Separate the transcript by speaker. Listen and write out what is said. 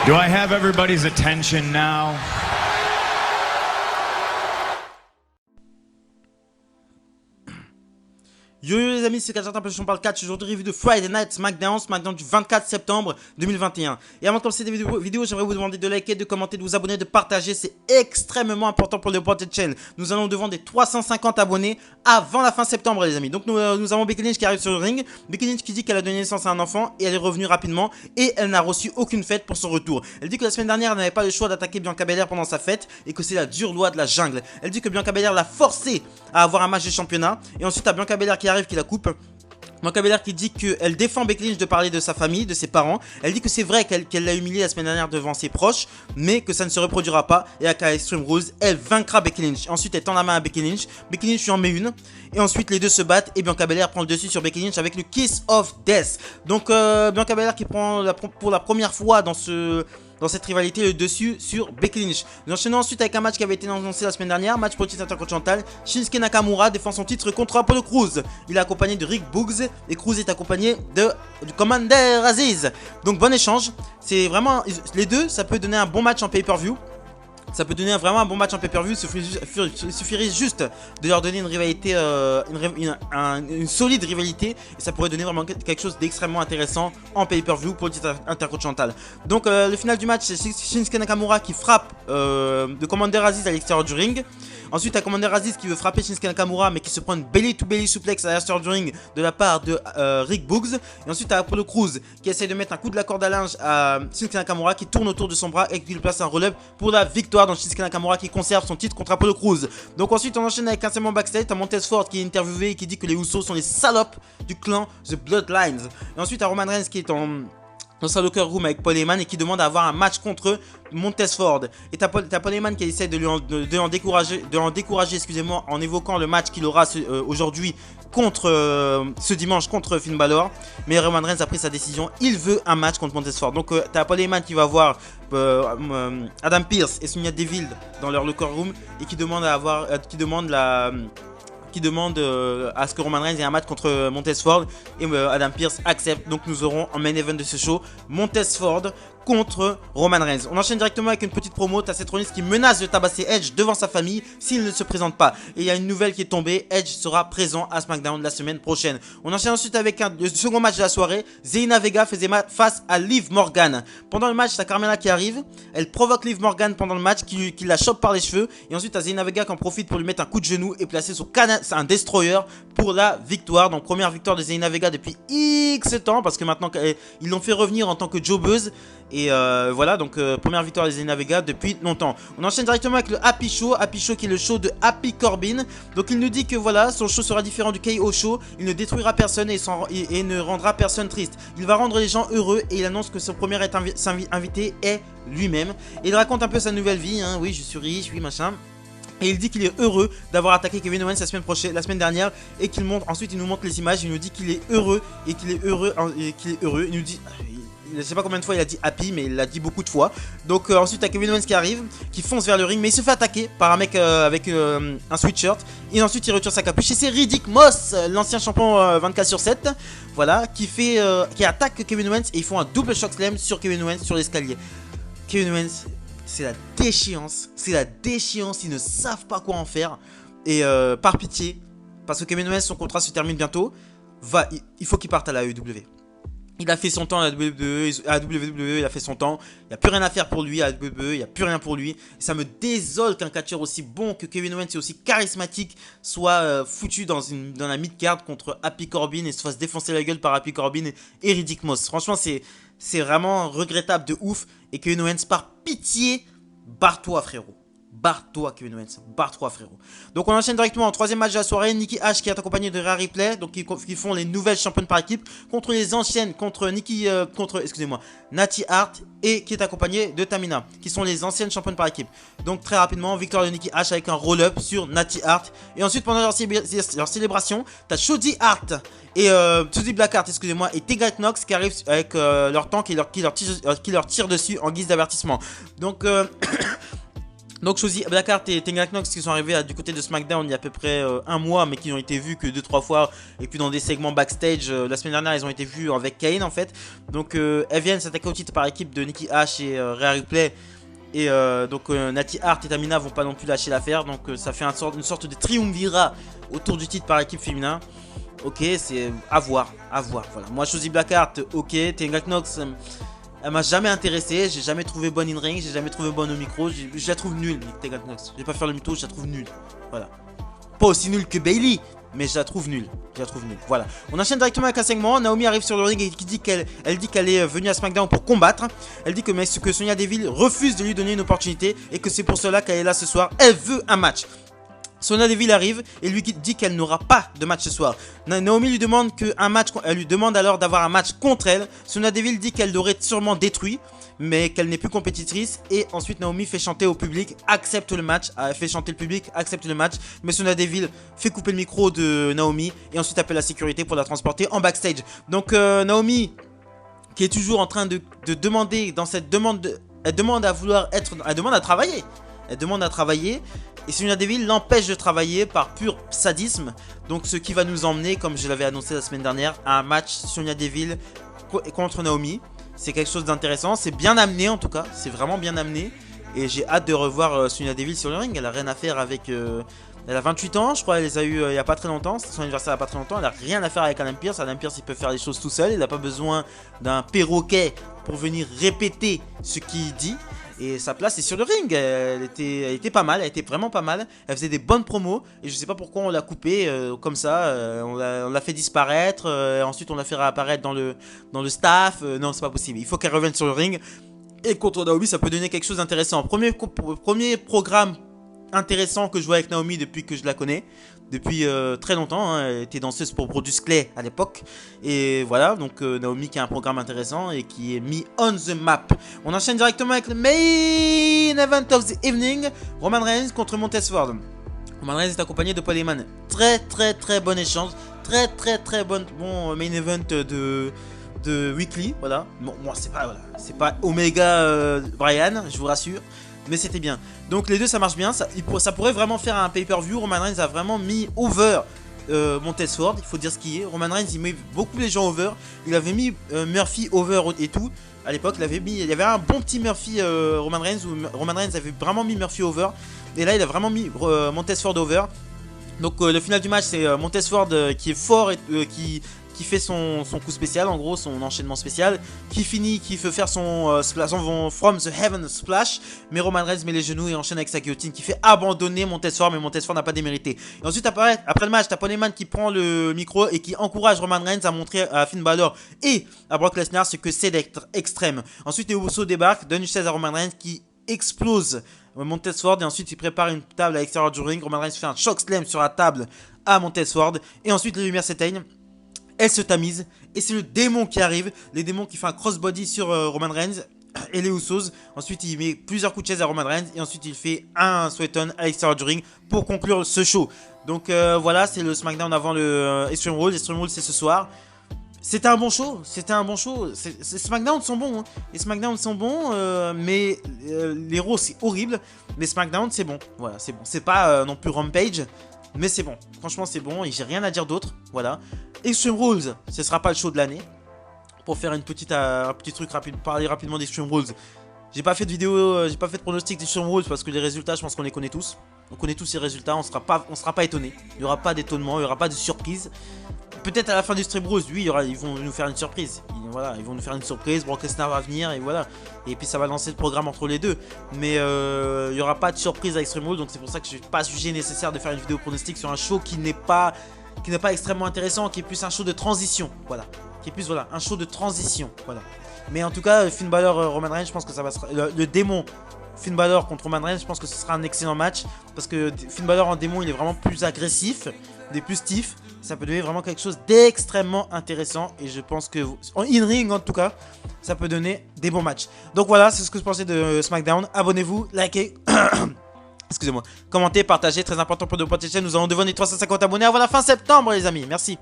Speaker 1: Do I have everybody's attention now?
Speaker 2: Yo les amis, c'est Kajat, on parle catch. Aujourd'hui, review de Friday Night SmackDown du 24 septembre 2021. Et avant de commencer cette vidéo, j'aimerais vous demander de liker, de commenter, de vous abonner, de partager. C'est extrêmement important pour le Reported Chain. Nous allons devant des 350 abonnés avant la fin septembre, les amis. Donc nous avons Becky Lynch qui arrive sur le ring. Becky Lynch qui dit qu'elle a donné naissance à un enfant et elle est revenue rapidement. Et elle n'a reçu aucune fête pour son retour. Elle dit que la semaine dernière, elle n'avait pas le choix d'attaquer Bianca Belair pendant sa fête et que c'est la dure loi de la jungle. Elle dit que Bianca Belair l'a forcée à avoir un match de championnat. Et ensuite, à Bianca Belair qui arrive, qui la coupe. Bianca Belair qui dit qu'elle défend Becky Lynch de parler de sa famille, de ses parents. Elle dit que c'est vrai qu'elle l'a humiliée la semaine dernière devant ses proches, mais que ça ne se reproduira pas. Et à Extreme Rules, elle vaincra Becky Lynch. Ensuite, elle tend la main à Becky Lynch. Becky Lynch lui en met une. Et ensuite, les deux se battent et Bianca Belair prend le dessus sur Becky Lynch avec le Kiss of Death. Donc, Bianca Belair qui prend pour la première fois dans cette rivalité le dessus sur Becky Lynch. Nous enchaînons ensuite avec un match qui avait été annoncé la semaine dernière, match pour le titre intercontinental. Shinsuke Nakamura défend son titre contre Apollo Crews. Il est accompagné de Rick Boogs et Crews est accompagné du Commander Aziz. Donc bon échange, c'est vraiment les deux, ça peut donner un bon match en pay-per-view. Ça peut donner vraiment un bon match en pay-per-view. Il suffirait juste de leur donner une rivalité, une solide rivalité. Et ça pourrait donner vraiment quelque chose d'extrêmement intéressant en pay-per-view pour le titre intercontinental. Donc le final du match, c'est Shinsuke Nakamura qui frappe de Commander Aziz à l'extérieur du ring. Ensuite, t'as Commander Aziz qui veut frapper Shinsuke Nakamura mais qui se prend une belly-to-belly suplex à l'extérieur du ring de la part de Rick Boogs. Et ensuite, t'as Apollo Crews qui essaie de mettre un coup de la corde à linge à Shinsuke Nakamura qui tourne autour de son bras et qui lui place un relève pour la victoire dans Shinsuke Nakamura qui conserve son titre contre Apollo Crews. Donc ensuite, on enchaîne avec un segment backstage. T'as Montez Ford qui est interviewé et qui dit que les Usos sont les salopes du clan The Bloodlines. Et ensuite, t'as Roman Reigns qui est dans sa locker room avec Paul Heyman et qui demande à avoir un match contre Montez Ford. Et t'as Paul Heyman qui essaie de l'en décourager, excusez-moi, en évoquant le match qu'il aura aujourd'hui contre ce dimanche contre Finn Balor. Mais Roman Reigns a pris sa décision, il veut un match contre Montez Ford. Donc t'as Paul Heyman qui va voir Adam Pearce et Sonya Deville dans leur locker room et qui demande à ce que Roman Reigns ait un match contre Montez Ford et Adam Pearce accepte. Donc nous aurons en main event de ce show Montez Ford contre Roman Reigns. On enchaîne directement avec une petite promo. T'as Seth Rollins qui menace de tabasser Edge devant sa famille s'il ne se présente pas. Et il y a une nouvelle qui est tombée, Edge sera présent à SmackDown la semaine prochaine. On enchaîne ensuite avec le second match de la soirée. Zelina Vega faisait face à Liv Morgan. Pendant le match, t'as Carmella qui arrive. Elle provoque Liv Morgan pendant le match qui la chope par les cheveux. Et ensuite t'as Zelina Vega qui en profite pour lui mettre un coup de genou et placer un destroyer pour la victoire. Donc première victoire de Zelina Vega depuis X temps parce que maintenant ils l'ont fait revenir en tant que jobbeuse. Et voilà, donc première victoire de Zelina Vega depuis longtemps. On enchaîne directement avec le Happy Show qui est le show de Happy Corbin. Donc il nous dit que voilà, son show sera différent du KO Show. Il ne détruira personne et ne rendra personne triste. Il va rendre les gens heureux et il annonce que son premier invité est lui-même. Et il raconte un peu sa nouvelle vie, hein. Oui, je suis riche, oui, machin. Et il dit qu'il est heureux d'avoir attaqué Kevin Owens la semaine dernière et qu'il montre. Ensuite, il nous montre les images. Il nous dit qu'il est heureux et qu'il est heureux. Il nous dit. Je sais pas combien de fois il a dit happy, mais il l'a dit beaucoup de fois. Donc ensuite t'as Kevin Owens qui arrive, qui fonce vers le ring, mais il se fait attaquer par un mec avec un sweatshirt. Et ensuite il retire sa capuche. Et c'est Riddick Moss, l'ancien champion 24/7, voilà, qui attaque Kevin Owens et ils font un double shock slam sur Kevin Owens sur l'escalier. Kevin Owens, c'est la déchéance, ils ne savent pas quoi en faire. Et par pitié, parce que Kevin Owens, son contrat se termine bientôt, il faut qu'il parte à la AEW. Il a fait son temps à la WWE, il a fait son temps. Il n'y a plus rien à faire pour lui à la WWE, il n'y a plus rien pour lui. Et ça me désole qu'un catcheur aussi bon que Kevin Owens et aussi charismatique soit foutu dans la mid-card contre Happy Corbin et se fasse défoncer la gueule par Happy Corbin et Riddick Moss. Franchement, c'est vraiment regrettable de ouf. Et Kevin Owens, par pitié, barre-toi frérot. Barre-toi Kevin Owens, barre-toi frérot. Donc on enchaîne directement en troisième match de la soirée. Nikki Ash qui est accompagné de Rhea Ripley, donc qui font les nouvelles championnes par équipe contre les anciennes, contre Natty Hart et qui est accompagné de Tamina, qui sont les anciennes championnes par équipe. Donc très rapidement, victoire de Nikki Ash avec un roll-up sur Natty Hart. Et ensuite pendant leur célébration, t'as Shotzi Hart et Shotzi Blackheart, excusez-moi, et Tegan Knox qui arrivent avec leur tank qui leur tire dessus en guise d'avertissement. Donc Donc Shotzi Blackheart et Tegan Knox qui sont arrivés du côté de SmackDown il y a à peu près un mois, mais qui n'ont été vus que 2-3 fois, et puis dans des segments backstage. La semaine dernière ils ont été vus avec Kane en fait. Donc elles viennent s'attaquer au titre par équipe de Nikki Ash et Rhea Ripley. Et donc Natty Hart et Tamina vont pas non plus lâcher l'affaire. Donc ça fait une sorte de triumvirat autour du titre par équipe féminin. Ok, c'est à voir, voilà. Moi Shotzi Blackheart, ok. Tegan Knox, elle m'a jamais intéressé, j'ai jamais trouvé bonne in ring, j'ai jamais trouvé bonne au micro, je la trouve nulle, Tegan Knox. Je vais pas faire le mytho, je la trouve nulle. Voilà. Pas aussi nulle que Bayley, mais je la trouve nulle. Voilà. On enchaîne directement avec un segment. Naomi arrive sur le ring et dit qu'elle est venue à SmackDown pour combattre. Elle dit que Sonya Deville refuse de lui donner une opportunité et que c'est pour cela qu'elle est là ce soir. Elle veut un match. Sonya Deville arrive et lui dit qu'elle n'aura pas de match ce soir. Naomi lui demande elle lui demande alors d'avoir un match contre elle. Sonya Deville dit qu'elle l'aurait sûrement détruit, mais qu'elle n'est plus compétitrice. Et ensuite Naomi fait chanter au public, accepte le match. Elle fait chanter le public, accepte le match. Mais Sonya Deville fait couper le micro de Naomi et ensuite appelle la sécurité pour la transporter en backstage. Donc Naomi, qui est toujours en train de demander, dans cette demande, elle demande à travailler. Elle demande à travailler. Et Sonya Deville l'empêche de travailler par pur sadisme. Donc ce qui va nous emmener, comme je l'avais annoncé la semaine dernière, à un match Sonya Deville contre Naomi. C'est quelque chose d'intéressant. C'est bien amené en tout cas. C'est vraiment bien amené. Et j'ai hâte de revoir Sonya Deville sur le ring. Elle a rien à faire avec... elle a 28 ans, je crois. Elle les a eu il n'y a pas très longtemps. C'était son anniversaire il n'y a pas très longtemps. Elle a rien à faire avec Adam Pearce. Adam Pearce, il peut faire les choses tout seul. Il n'a pas besoin d'un perroquet pour venir répéter ce qu'il dit. Et sa place est sur le ring. Elle était pas mal, elle était vraiment pas mal. Elle faisait des bonnes promos. Et je sais pas pourquoi on l'a coupée comme ça. On l'a fait disparaître. Ensuite on l'a fait réapparaître dans le staff. Non, c'est pas possible. Il faut qu'elle revienne sur le ring. Et contre Naomi, ça peut donner quelque chose d'intéressant. Premier programme intéressant que je vois avec Naomi depuis que je la connais. Depuis très longtemps, hein. Elle était danseuse pour Brodus Clay à l'époque. Et voilà, donc Naomi qui a un programme intéressant et qui est mis on the map. On enchaîne directement avec le main event of the evening. Roman Reigns contre Montez Ford. Roman Reigns est accompagné de Paul Heyman. Très bon échange. Très bon main event de Weekly. Voilà. Bon, moi c'est pas Omega Brian, je vous rassure. Mais c'était bien. Donc les deux ça marche bien. Ça pourrait vraiment faire un pay-per-view. Roman Reigns a vraiment mis over Montez Ford. Il faut dire ce qui est. Roman Reigns il met beaucoup les gens over. Il avait mis Murphy over et tout. À l'époque il y avait un bon petit Murphy Roman Reigns. Où Roman Reigns avait vraiment mis Murphy over. Et là il a vraiment mis Montez Ford over. Donc le final du match c'est Montez Ford qui est fort et qui fait son coup spécial, en gros son enchaînement spécial, qui veut faire son From the Heaven Splash, mais Roman Reigns met les genoux et enchaîne avec sa guillotine qui fait abandonner Montez Ford, mais Montez Ford n'a pas démérité. Et ensuite après le match, t'as Paul Heyman qui prend le micro et qui encourage Roman Reigns à montrer à Finn Balor et à Brock Lesnar ce que c'est d'être extrême. Ensuite les Usos débarquent, donnent une chaise à Roman Reigns qui explose Montez Ford et ensuite il prépare une table à l'extérieur du ring. Roman Reigns fait un chokeslam sur la table à Montez Ford et ensuite les lumières s'éteignent. Elle se tamise et c'est le démon qui arrive. Les démons qui fait un crossbody sur Roman Reigns et les Usos. Ensuite il met plusieurs coups de chaise à Roman Reigns et ensuite il fait un sweat-on à l'extérieur du ring pour conclure ce show. Donc voilà, c'est le SmackDown avant le Extreme Rules. Extreme Rules c'est ce soir. C'était un bon show, Les SmackDown sont bons, hein. Les SmackDown sont bons, mais les Raw c'est horrible. Mais SmackDown c'est bon, voilà, c'est bon. C'est pas non plus Rampage, mais c'est bon. Franchement c'est bon et j'ai rien à dire d'autre, voilà. Extreme Rules, ce sera pas le show de l'année. Pour faire un petit truc rapide, parler rapidement d'Extreme Rules. J'ai pas fait de vidéo, j'ai pas fait de pronostic d'Extreme Rules parce que les résultats, je pense qu'on les connaît tous. On connaît tous ces résultats, on sera pas étonné. Il y aura pas d'étonnement, il y aura pas de surprise. Peut-être à la fin du Extreme Rules, oui, ils vont nous faire une surprise. Ils vont nous faire une surprise, Brock Lesnar va venir et voilà. Et puis ça va lancer le programme entre les deux. Mais il n'y aura pas de surprise à Extreme Rules, donc c'est pour ça que je n'ai pas jugé nécessaire de faire une vidéo pronostic sur un show qui n'est pas extrêmement intéressant, qui est plus un show de transition, voilà. Qui est plus, voilà, un show de transition, voilà. Mais en tout cas, Finn Balor, Roman Reigns, je pense que ça va se... Le démon Finn Balor contre Roman Reigns, je pense que ce sera un excellent match. Parce que Finn Balor en démon, il est vraiment plus agressif, il est plus stiff. Ça peut donner vraiment quelque chose d'extrêmement intéressant. Et je pense que, en in-ring en tout cas, ça peut donner des bons matchs. Donc voilà, c'est ce que je pensais de SmackDown. Abonnez-vous, likez, excusez-moi, commentez, partagez, très important pour de protéger. Nous allons devenir 350 abonnés avant la fin septembre les amis, merci.